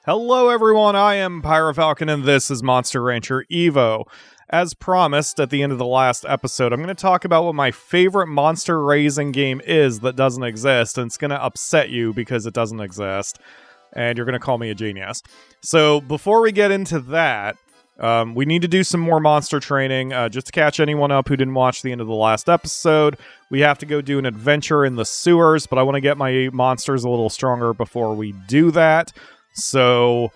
Hello everyone, I am PyroFalkon and this is Monster Rancher Evo. As promised at the end of the last episode, I'm going to talk about what my favorite monster raising game is that doesn't exist, and it's going to upset you because it doesn't exist, and you're going to call me a genius. So before we get into that, we need to do some more monster training, just to catch anyone up who didn't watch the end of the last episode. We have to go do an adventure in the sewers, but I want to get my monsters a little stronger before we do that. So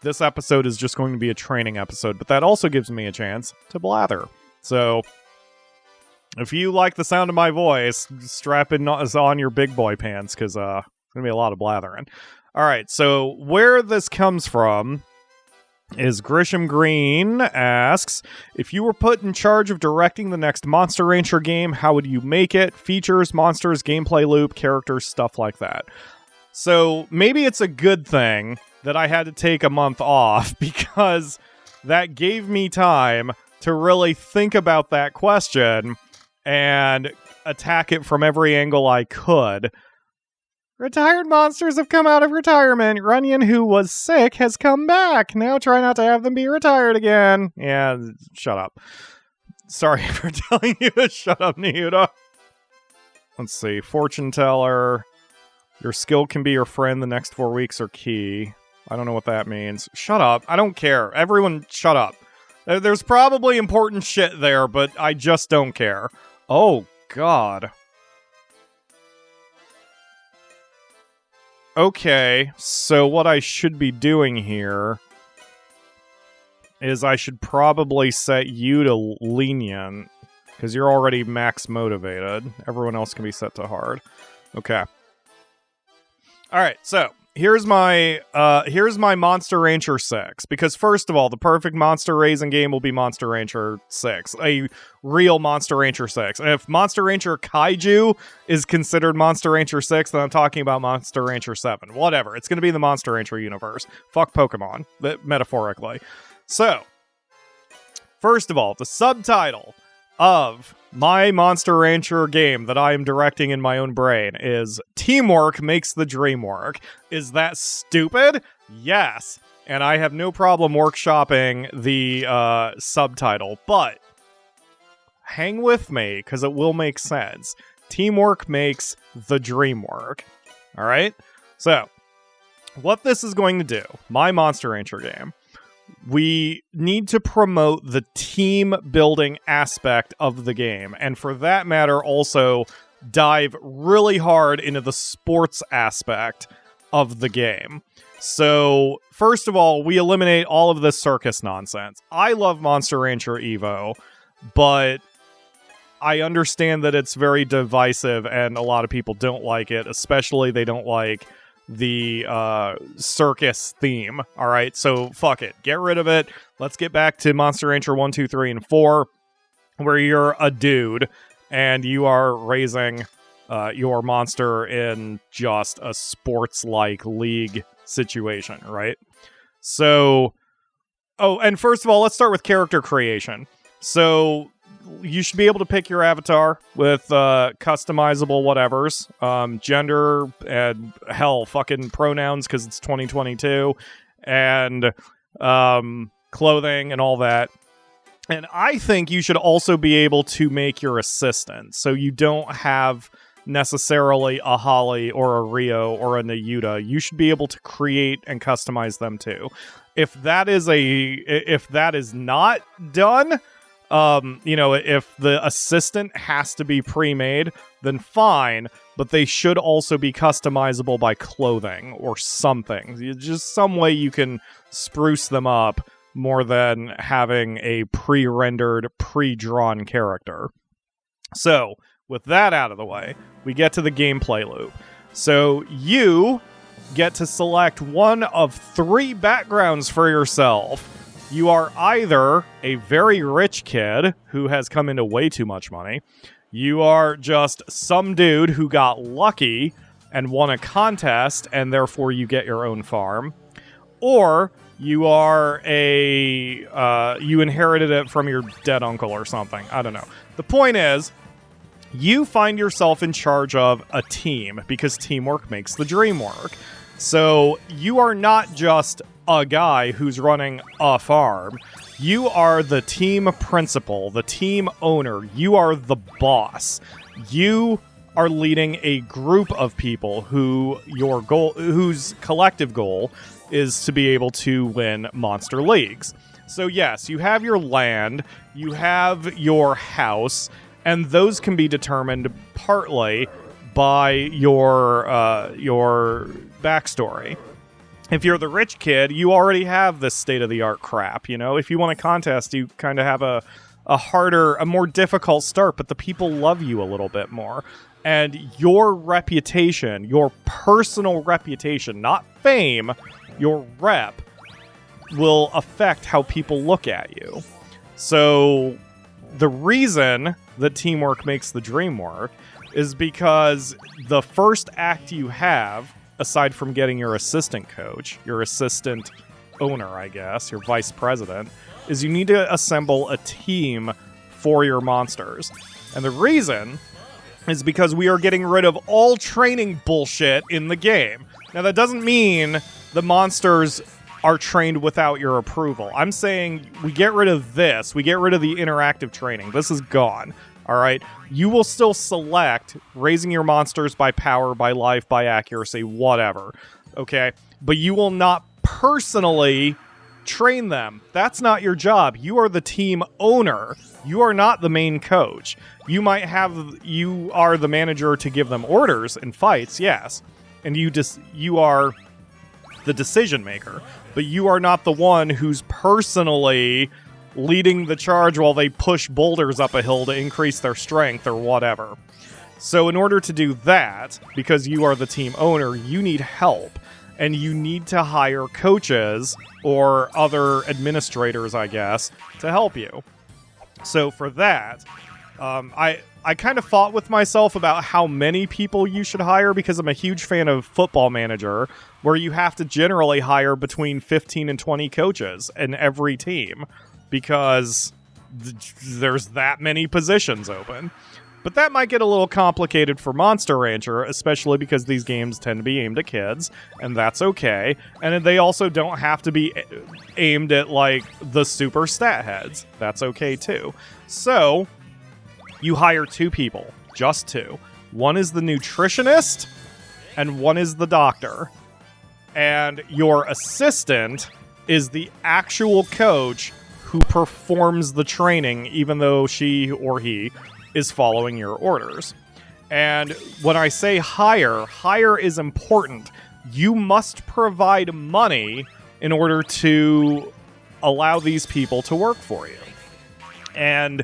this episode is just going to be a training episode, but that also gives me a chance to blather. So if you like the sound of my voice, strap in on your big boy pants, because it's going to be a lot of blathering. All right, so where this comes from is Grimson Green asks, if you were put in charge of directing the next Monster Rancher game, how would you make it? Features, monsters, gameplay loop, characters, stuff like that. So maybe it's a good thing that I had to take a month off, because that gave me time to really think about that question and attack it from every angle I could. Retired monsters have come out of retirement. Runyon, who was sick, has come back. Now try not to have them be retired again. Yeah, shut up. Sorry for telling you to shut up, Niuda. Let's see. Fortune teller. Your skill can be your friend. The next 4 weeks are key. I don't know what that means. Shut up. I don't care. Everyone, shut up. There's probably important shit there, but I just don't care. Oh, God. Okay, so what I should be doing here is I should probably set you to lenient, because you're already max motivated. Everyone else can be set to hard. Okay. Alright, so here's my Monster Rancher 6, because first of all, the perfect monster raising game will be Monster Rancher 6, a real Monster Rancher 6. And if Monster Rancher Kaiju is considered Monster Rancher 6, then I'm talking about Monster Rancher 7. Whatever, it's going to be the Monster Rancher universe. Fuck Pokemon, metaphorically. So, first of all, the subtitle of my Monster Rancher game that I am directing in my own brain is Teamwork Makes the Dream Work. Is that stupid? Yes. And I have no problem workshopping the subtitle, but hang with me, because it will make sense. Teamwork makes the dream work. Alright? So, what this is going to do, my Monster Rancher game, we need to promote the team building aspect of the game, and for that matter also dive really hard into the sports aspect of the game. So first of all, we eliminate all of this circus nonsense. I love Monster Rancher Evo, but I understand that it's very divisive and a lot of people don't like it, especially they don't like the circus theme. All right, so fuck it, get rid of it. Let's get back to Monster Rancher 1, 2, 3, and 4, where you're a dude and you are raising your monster in just a sports-like league situation, right? So, oh, and first of all, let's start with character creation. So you should be able to pick your avatar with customizable whatevers, gender, and hell, fucking pronouns, because it's 2022, and clothing and all that. And I think you should also be able to make your assistant, so you don't have necessarily a Holly or a Rio or a Nayuta. You should be able to create and customize them too. If that is not done, if the assistant has to be pre-made, then fine, but they should also be customizable by clothing or something. Just some way you can spruce them up more than having a pre-rendered, pre-drawn character. So, with that out of the way, we get to the gameplay loop. So, you get to select one of 3 backgrounds for yourself. You are either a very rich kid who has come into way too much money, you are just some dude who got lucky and won a contest, and therefore you get your own farm, or you are you inherited it from your dead uncle or something. I don't know. The point is, you find yourself in charge of a team, because teamwork makes the dream work. So you are not just a guy who's running a farm. You are the team principal, the team owner. You are the boss. You are leading a group of people whose collective goal is to be able to win monster leagues. So yes, you have your land, you have your house, and those can be determined partly by your backstory. If you're the rich kid, you already have this state-of-the-art crap, you know? If you want a contest, you kind of have a more difficult start, but the people love you a little bit more. And your reputation, your personal reputation, not fame, your rep, will affect how people look at you. So the reason that teamwork makes the dream work is because the first act you have, aside from getting your assistant coach, your assistant owner, I guess, your vice president, is you need to assemble a team for your monsters. And the reason is because we are getting rid of all training bullshit in the game. Now, that doesn't mean the monsters are trained without your approval. I'm saying we get rid of this. We get rid of the interactive training. This is gone. All right? You will still select raising your monsters by power, by life, by accuracy, whatever. Okay? But you will not personally train them. That's not your job. You are the team owner. You are not the main coach. You are the manager to give them orders in fights, yes. And you are the decision maker. But you are not the one who's personally leading the charge while they push boulders up a hill to increase their strength or whatever. So in order to do that, because you are the team owner, you need help. And you need to hire coaches or other administrators, I guess, to help you. So for that, I kind of fought with myself about how many people you should hire because I'm a huge fan of Football Manager, where you have to generally hire between 15 and 20 coaches in every team because there's that many positions open. But that might get a little complicated for Monster Rancher, especially because these games tend to be aimed at kids, and that's okay. And they also don't have to be aimed at, like, the super stat heads. That's okay, too. So, you hire 2 people. Just 2. One is the nutritionist, and one is the doctor. And your assistant is the actual coach who performs the training, even though she or he is following your orders. And when I say hire is important. You must provide money in order to allow these people to work for you. And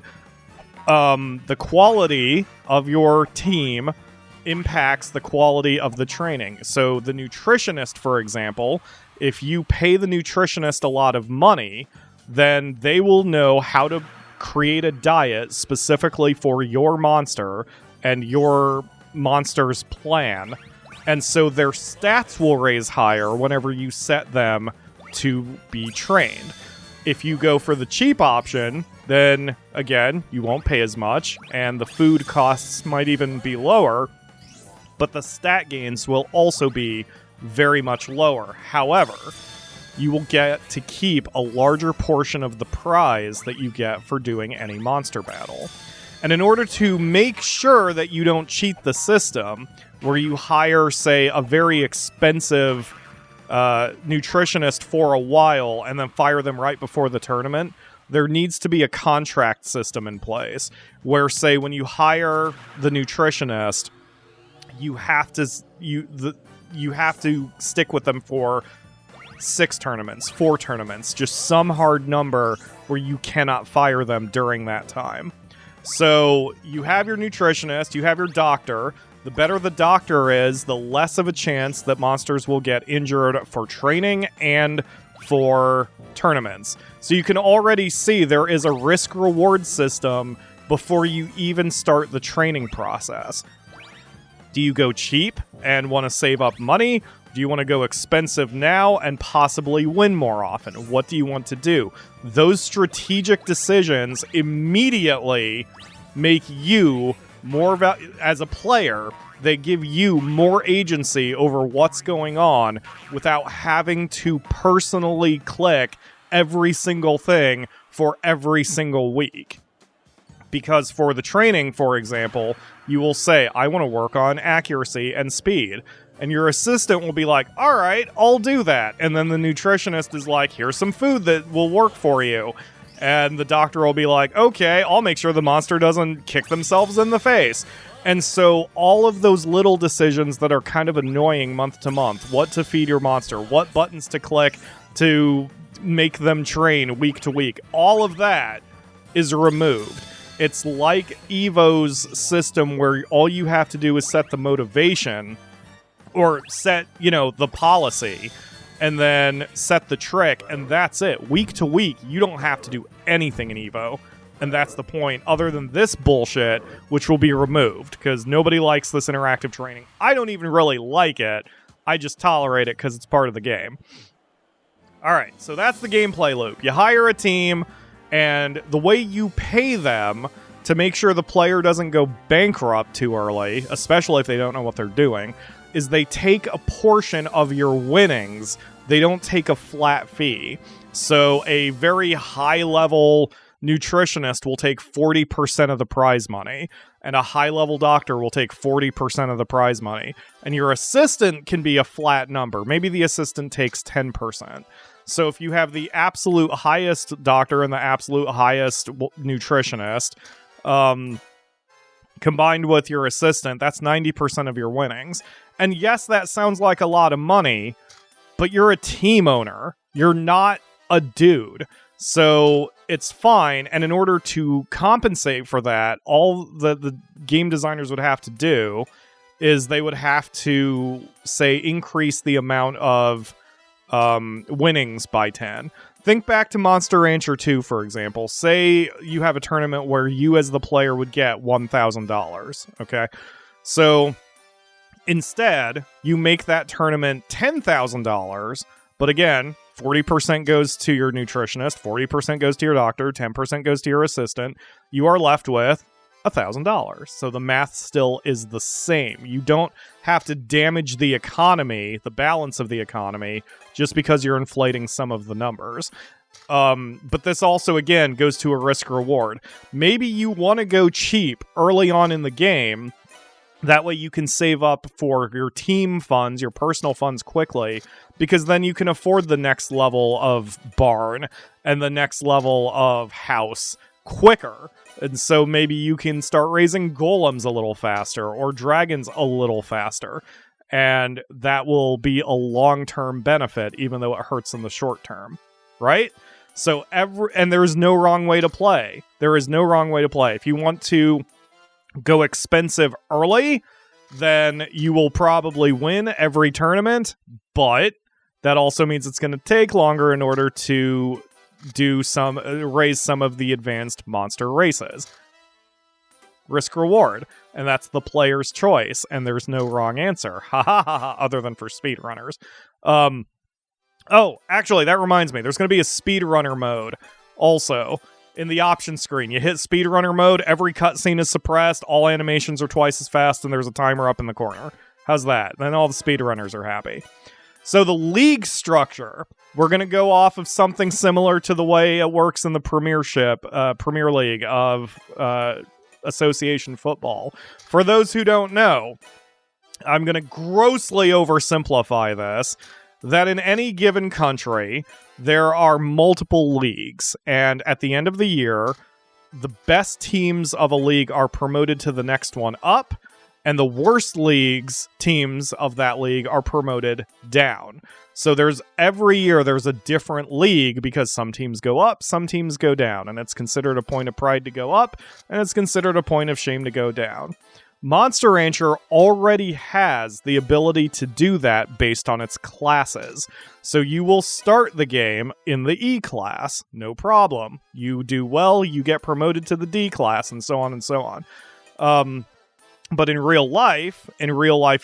the quality of your team impacts the quality of the training. So the nutritionist, for example, if you pay the nutritionist a lot of money, then they will know how to create a diet specifically for your monster and your monster's plan. And so their stats will raise higher whenever you set them to be trained. If you go for the cheap option, then, again, you won't pay as much, and the food costs might even be lower, but the stat gains will also be very much lower. However, you will get to keep a larger portion of the prize that you get for doing any monster battle. And in order to make sure that you don't cheat the system, where you hire, say, a very expensive nutritionist for a while and then fire them right before the tournament, there needs to be a contract system in place where, say, when you hire the nutritionist, you have to stick with them for 6 tournaments, 4 tournaments, just some hard number where you cannot fire them during that time. So you have your nutritionist, you have your doctor. The better the doctor is, the less of a chance that monsters will get injured for training and for tournaments. So you can already see there is a risk-reward system before you even start the training process. Do you go cheap and want to save up money? Do you want to go expensive now and possibly win more often? What do you want to do? Those strategic decisions immediately make you as a player, they give you more agency over what's going on without having to personally click every single thing for every single week. Because for the training, for example, you will say, I want to work on accuracy and speed. And your assistant will be like, all right, I'll do that. And then the nutritionist is like, here's some food that will work for you. And the doctor will be like, okay, I'll make sure the monster doesn't kick themselves in the face. And so all of those little decisions that are kind of annoying month to month, what to feed your monster, what buttons to click to make them train week to week, all of that is removed. It's like Evo's system where all you have to do is set the motivation or set, the policy and then set the trick, and that's it. Week to week, you don't have to do anything in Evo, and that's the point, other than this bullshit, which will be removed, because nobody likes this interactive training. I don't even really like it. I just tolerate it because it's part of the game. Alright, so that's the gameplay loop. You hire a team, and the way you pay them to make sure the player doesn't go bankrupt too early, especially if they don't know what they're doing, is they take a portion of your winnings. They don't take a flat fee. So a very high-level nutritionist will take 40% of the prize money, and a high-level doctor will take 40% of the prize money. And your assistant can be a flat number. Maybe the assistant takes 10%. So if you have the absolute highest doctor and the absolute highest nutritionist, combined with your assistant, that's 90% of your winnings. And yes, that sounds like a lot of money, but you're a team owner. You're not a dude. So it's fine. And in order to compensate for that, all the game designers would have to do is they would have to, say, increase the amount of winnings by 10. Think back to Monster Rancher 2, for example. Say you have a tournament where you as the player would get $1,000, okay? So instead, you make that tournament $10,000, but again, 40% goes to your nutritionist, 40% goes to your doctor, 10% goes to your assistant. You are left with $1,000. So the math still is the same. You don't have to damage the economy, the balance of the economy, just because you're inflating some of the numbers. But this also, again, goes to a risk-reward. Maybe you want to go cheap early on in the game. That way you can save up for your team funds, your personal funds quickly, because then you can afford the next level of barn and the next level of house quicker. And so maybe you can start raising golems a little faster or dragons a little faster. And that will be a long-term benefit, even though it hurts in the short term, right? So and there's no wrong way to play. There is no wrong way to play. If you want to go expensive early, then you will probably win every tournament, but that also means it's going to take longer in order to raise some of the advanced monster races. Risk reward, and that's the player's choice, and there's no wrong answer. Ha ha ha ha, other than for speedrunners. Oh, actually, that reminds me, there's going to be a speedrunner mode also. In the option screen, you hit speedrunner mode, every cutscene is suppressed, all animations are twice as fast, and there's a timer up in the corner. How's that? Then all the speedrunners are happy. So the league structure, we're going to go off of something similar to the way it works in the Premier League of association football. For those who don't know, I'm going to grossly oversimplify this, that in any given country, there are multiple leagues, and at the end of the year, the best teams of a league are promoted to the next one up, and the worst teams of that league are promoted down. So every year there's a different league, because some teams go up, some teams go down, and it's considered a point of pride to go up, and it's considered a point of shame to go down. Monster Rancher already has the ability to do that based on its classes. So you will start the game in the E class, no problem. You do well, you get promoted to the D class, and so on and so on. But in real life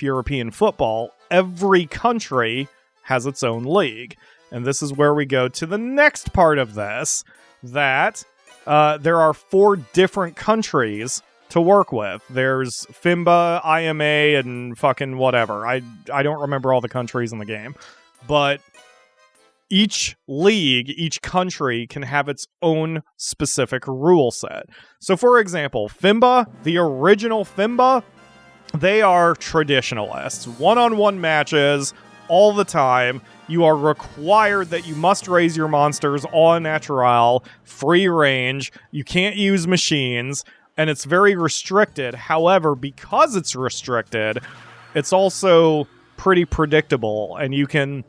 European football, every country has its own league. And this is where we go to the next part of this, that there are 4 different countries to work with. There's FIMBA, IMA, and fucking whatever. I don't remember all the countries in the game. But each league, each country can have its own specific rule set. So for example, FIMBA, the original FIMBA, they are traditionalists. One-on-one matches all the time. You are required that you must raise your monsters au naturel, free range. You can't use machines, and it's very restricted. However, because it's restricted, it's also pretty predictable, and you can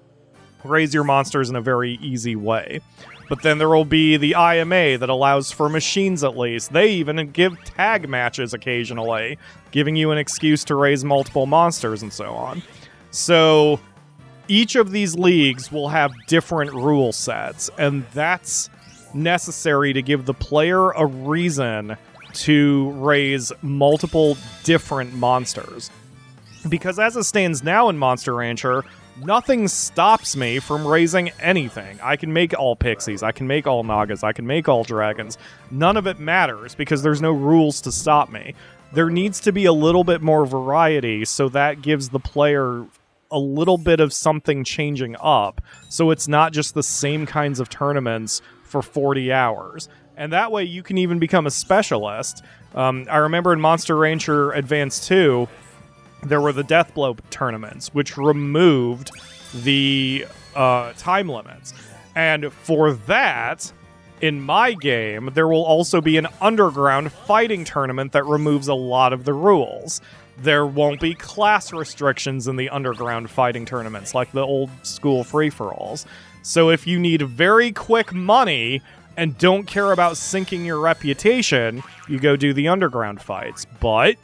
raise your monsters in a very easy way. But then there will be the IMA that allows for machines at least. They even give tag matches occasionally, giving you an excuse to raise multiple monsters and so on. So each of these leagues will have different rule sets, and that's necessary to give the player a reason to raise multiple different monsters. Because as it stands now in Monster Rancher, nothing stops me from raising anything. I can make all pixies, I can make all nagas, I can make all dragons. None of it matters because there's no rules to stop me. There needs to be a little bit more variety, so that gives the player a little bit of something changing up, so it's not just the same kinds of tournaments for 40 hours. And that way you can even become a specialist. I remember in Monster Rancher Advance 2, there were the Deathblow tournaments, which removed the time limits. And for that, in my game, there will also be an underground fighting tournament that removes a lot of the rules. There won't be class restrictions in the underground fighting tournaments, like the old school free-for-alls. So if you need very quick money and don't care about sinking your reputation, you go do the underground fights. But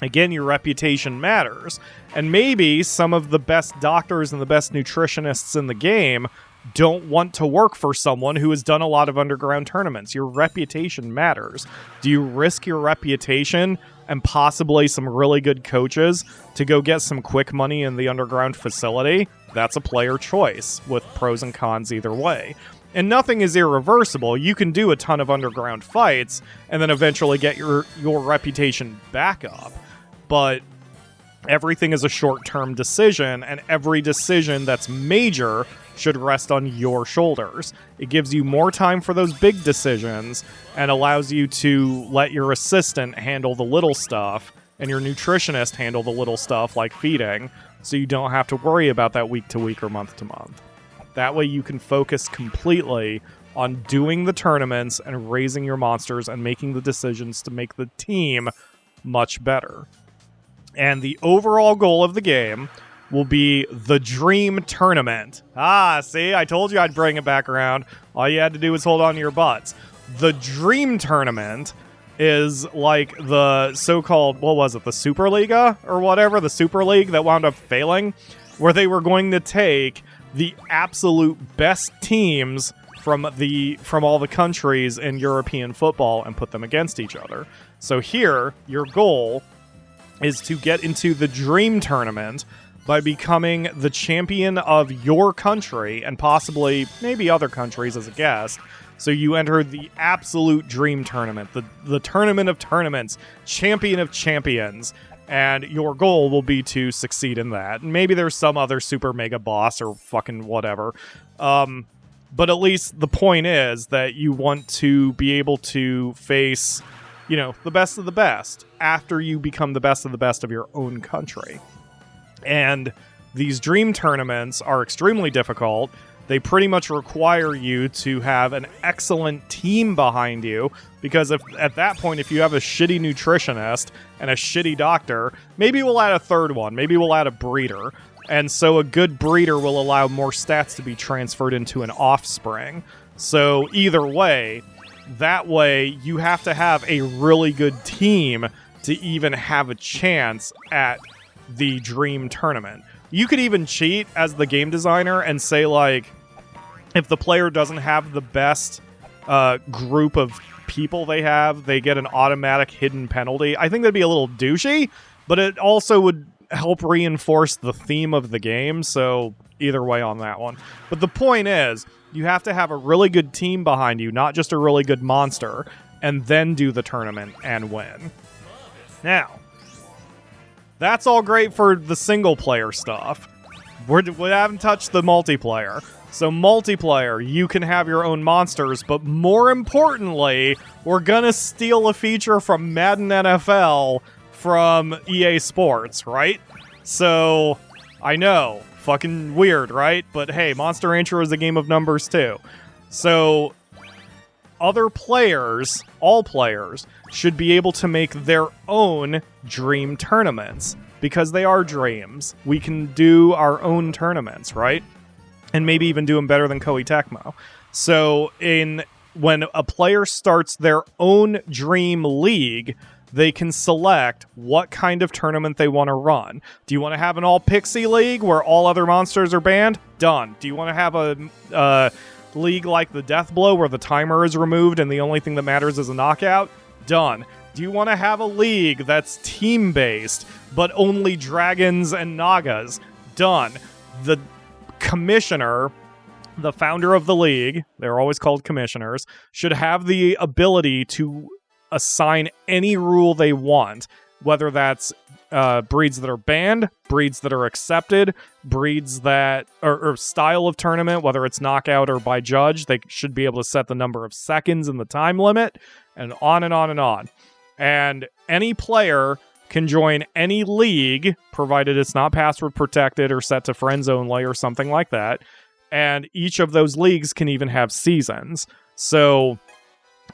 again, your reputation matters. And maybe some of the best doctors and the best nutritionists in the game don't want to work for someone who has done a lot of underground tournaments. Your reputation matters. Do you risk your reputation and possibly some really good coaches to go get some quick money in the underground facility? That's a player choice, with pros and cons either way. And nothing is irreversible. You can do a ton of underground fights and then eventually get your reputation back up. But everything is a short-term decision, and every decision that's major should rest on your shoulders. It gives you more time for those big decisions and allows you to let your assistant handle the little stuff and your nutritionist handle the little stuff like feeding, so you don't have to worry about that week to week or month to month. That way you can focus completely on doing the tournaments and raising your monsters and making the decisions to make the team much better. And the overall goal of the game will be the Dream Tournament. See, I told you I'd bring it back around. All you had to do was hold on to your butts. The Dream Tournament is like the so-called, what was it, the Superliga or whatever, the Super League that wound up failing, where they were going to take the absolute best teams from all the countries in European football and put them against each other. So here, your goal is to get into the Dream Tournament by becoming the champion of your country and possibly maybe other countries as a guest. So you enter the absolute Dream Tournament, the tournament of tournaments, champion of champions, and your goal will be to succeed in that. And maybe there's some other super mega boss or fucking whatever. But at least the point is that you want to be able to face, the best of the best after you become the best of the best of your own country. And these dream tournaments are extremely difficult. They pretty much require you to have an excellent team behind you, because at that point, if you have a shitty nutritionist and a shitty doctor, maybe we'll add a third one. Maybe we'll add a breeder. And so a good breeder will allow more stats to be transferred into an offspring. So either way, that way you have to have a really good team to even have a chance at the Dream Tournament. You could even cheat as the game designer and say, like, if the player doesn't have the best group of people they get an automatic hidden penalty. I think that'd be a little douchey, but it also would help reinforce the theme of the game, so either way on that one. But the point is, you have to have a really good team behind you, not just a really good monster. and then do the tournament and win. Now, that's all great for the single-player stuff. We haven't touched the multiplayer. So multiplayer, you can have your own monsters, but more importantly, we're gonna steal a feature from Madden NFL from EA Sports, right? So, I know, fucking weird, right? But hey, Monster Rancher is a game of numbers too. So, other players, all players, should be able to make their own dream tournaments. Because they are dreams. We can do our own tournaments, right? And maybe even do them better than Koei Tecmo. So when a player starts their own dream league, they can select what kind of tournament they want to run. Do you want to have an all-pixie league where all other monsters are banned? Done. Do you want to have a league like the Death Blow where the timer is removed and the only thing that matters is a knockout? Done. Do you want to have a league that's team-based, but only dragons and nagas? Done. The commissioner, the founder of the league, they're always called commissioners, should have the ability to assign any rule they want, whether that's breeds that are banned, breeds that are accepted, breeds that, or style of tournament, whether it's knockout or by judge. They should be able to set the number of seconds and the time limit, and on and on and on. And any player can join any league, provided it's not password protected or set to friends only or something like that. And each of those leagues can even have seasons. So,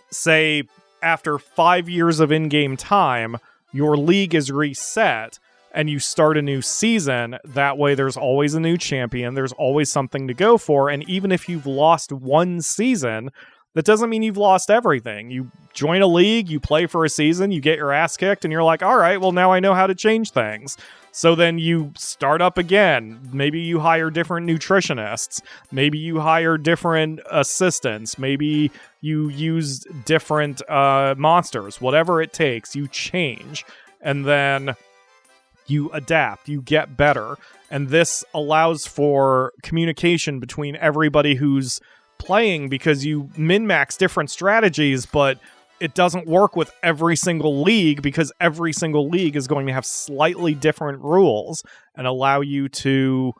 say after 5 years of in-game time, your league is reset and you start a new season. That way there's always a new champion. There's always something to go for. And even if you've lost one season, that doesn't mean you've lost everything. You join a league, you play for a season, you get your ass kicked, and you're like, all right, well, now I know how to change things. So then you start up again. Maybe you hire different nutritionists. Maybe you hire different assistants. Maybe you use different monsters. Whatever it takes, you change. And then you adapt. You get better. And this allows for communication between everybody who's playing, because you min-max different strategies, but it doesn't work with every single league, because every single league is going to have slightly different rules and allow you to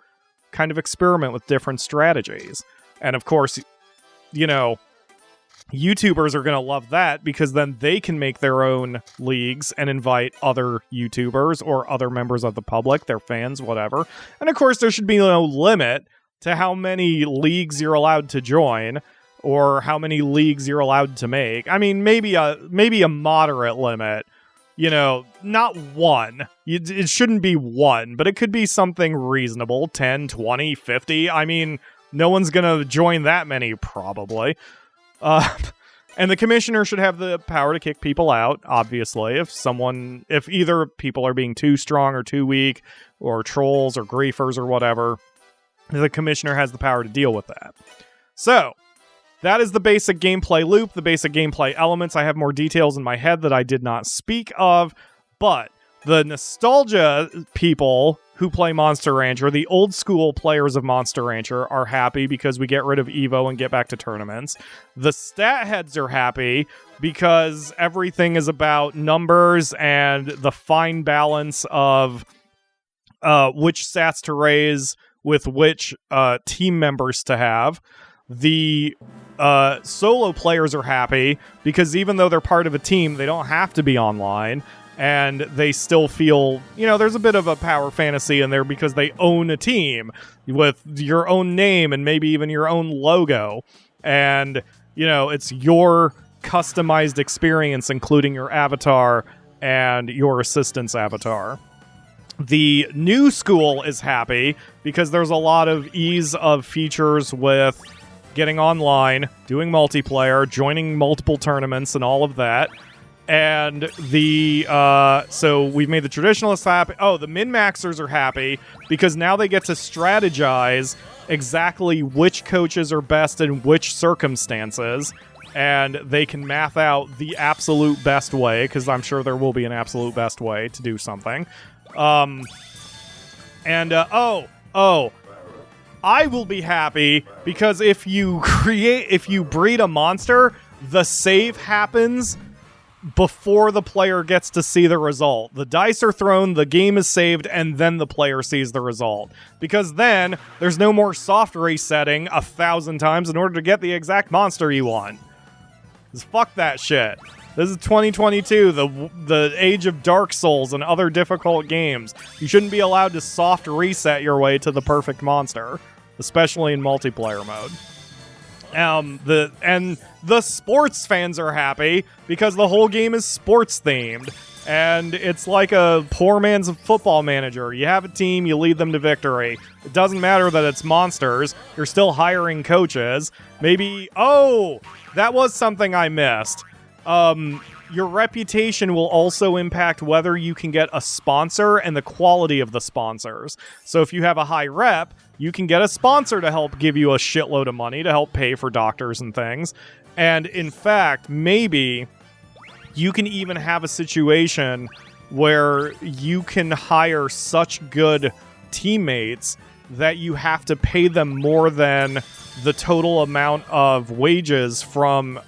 kind of experiment with different strategies. And of course, you know, YouTubers are going to love that, because then they can make their own leagues and invite other YouTubers or other members of the public, their fans, whatever. And of course, there should be no limit to how many leagues you're allowed to join or how many leagues you're allowed to make. I mean, maybe a moderate limit, you know, not one. It shouldn't be one, but it could be something reasonable, 10, 20, 50. I mean, no one's going to join that many, probably. And the commissioner should have the power to kick people out, obviously, if either people are being too strong or too weak, or trolls or griefers or whatever. The commissioner has the power to deal with that. So, that is the basic gameplay loop, the basic gameplay elements. I have more details in my head that I did not speak of, but the nostalgia people who play Monster Rancher, the old school players of Monster Rancher, are happy because we get rid of Evo and get back to tournaments. The stat heads are happy because everything is about numbers and the fine balance of which stats to raise with which team members to have. The solo players are happy because even though they're part of a team, they don't have to be online, and they still feel, you know, there's a bit of a power fantasy in there because they own a team with your own name and maybe even your own logo. And, you know, it's your customized experience, including your avatar and your assistant's avatar. The new school is happy because there's a lot of ease of features with getting online, doing multiplayer, joining multiple tournaments, and all of that. And so we've made the traditionalists happy. Oh, the min-maxers are happy because now they get to strategize exactly which coaches are best in which circumstances, and they can math out the absolute best way, because I'm sure there will be an absolute best way to do something. I will be happy because if you breed a monster, the save happens before the player gets to see the result. The dice are thrown, the game is saved, and then the player sees the result. Because then, there's no more soft resetting 1,000 times in order to get the exact monster you want. Just fuck that shit. This is 2022, the age of Dark Souls and other difficult games. You shouldn't be allowed to soft reset your way to the perfect monster, especially in multiplayer mode. The sports fans are happy because the whole game is sports themed, and it's like a poor man's football manager. You have a team, you lead them to victory. It doesn't matter that it's monsters. You're still hiring coaches. Maybe, oh, that was something I missed. Your reputation will also impact whether you can get a sponsor and the quality of the sponsors. So if you have a high rep, you can get a sponsor to help give you a shitload of money to help pay for doctors and things. And in fact, maybe you can even have a situation where you can hire such good teammates that you have to pay them more than the total amount of wages from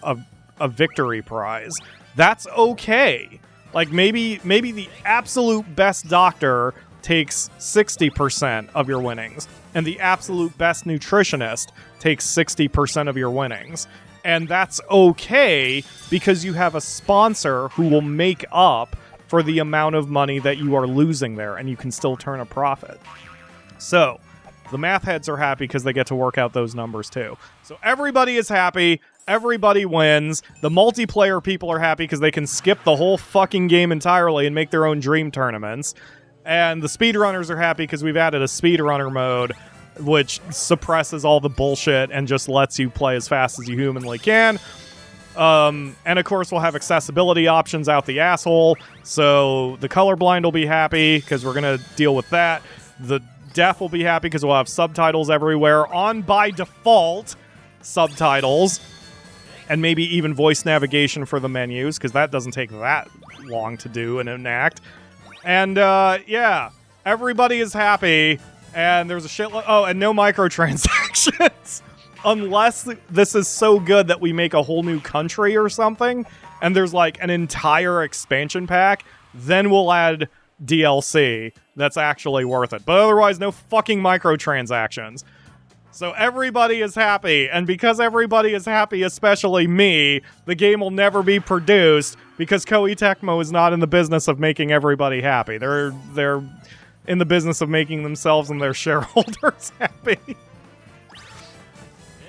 a victory prize. That's okay. Like, maybe the absolute best doctor takes 60% of your winnings, and the absolute best nutritionist takes 60% of your winnings. And that's okay because you have a sponsor who will make up for the amount of money that you are losing there, and you can still turn a profit. So, the math heads are happy because they get to work out those numbers too. So everybody is happy. Everybody wins. The multiplayer people are happy because they can skip the whole fucking game entirely and make their own dream tournaments. And the speedrunners are happy because we've added a speedrunner mode, which suppresses all the bullshit and just lets you play as fast as you humanly can. And of course, we'll have accessibility options out the asshole. So the colorblind will be happy because we're going to deal with that. The deaf will be happy because we'll have subtitles everywhere on by default subtitles. And maybe even voice navigation for the menus, because that doesn't take that long to do and enact. And, yeah, everybody is happy, and there's a shitload... Oh, and no microtransactions! Unless this is so good that we make a whole new country or something, and there's, like, an entire expansion pack, then we'll add DLC that's actually worth it. But otherwise, no fucking microtransactions. So everybody is happy, and because everybody is happy, especially me, the game will never be produced because Koei Tecmo is not in the business of making everybody happy. They're in the business of making themselves and their shareholders happy.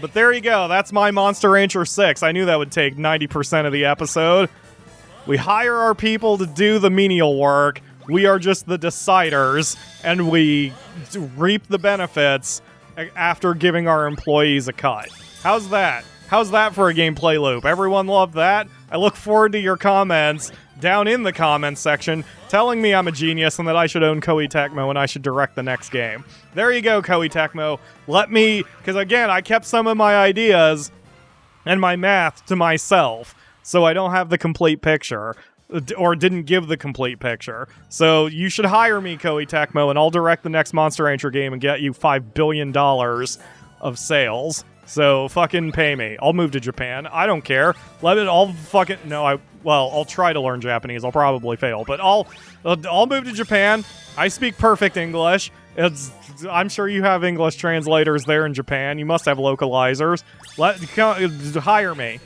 But there you go. That's my Monster Rancher 6. I knew that would take 90% of the episode. We hire our people to do the menial work. We are just the deciders, and we reap the benefits after giving our employees a cut. How's that? How's that for a gameplay loop? Everyone loved that? I look forward to your comments down in the comments section telling me I'm a genius and that I should own Koei Tecmo and I should direct the next game. There you go, Koei Tecmo. Let me... Because again, I kept some of my ideas and my math to myself, so I don't have the complete picture. Or didn't give the complete picture. So you should hire me, Koei Tecmo, and I'll direct the next Monster Rancher game and get you $5 billion of sales. So fucking pay me. I'll move to Japan. I don't care. I'll fucking... No, I'll try to learn Japanese. I'll probably fail. But I'll move to Japan. I speak perfect English. I'm sure you have English translators there in Japan. You must have localizers. Hire me.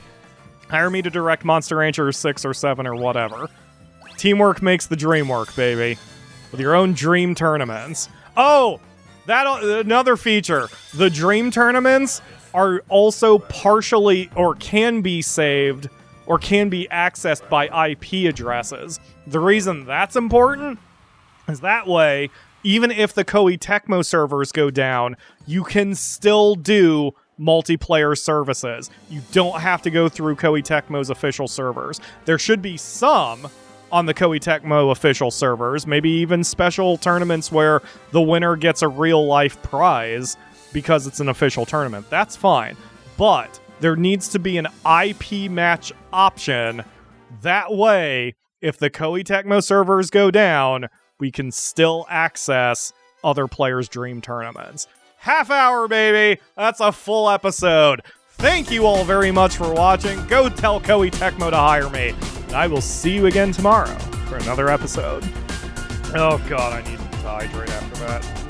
Hire me to direct Monster Rancher 6 or 7 or whatever. Teamwork makes the dream work, baby. With your own dream tournaments. Oh! Another feature. The dream tournaments are also partially, or can be saved, or can be accessed by IP addresses. The reason that's important is that way, even if the Koei Tecmo servers go down, you can still do multiplayer services. You don't have to go through Koei Tecmo's official servers. There should be some on the Koei Tecmo official servers, maybe even special tournaments where the winner gets a real-life prize because it's an official tournament. That's fine. But there needs to be an IP match option. That way, if the Koei Tecmo servers go down, we can still access other players' dream tournaments. Half hour, baby! That's a full episode. Thank you all very much for watching. Go tell Koei Tecmo to hire me. And I will see you again tomorrow for another episode. Oh god, I need to hydrate after that.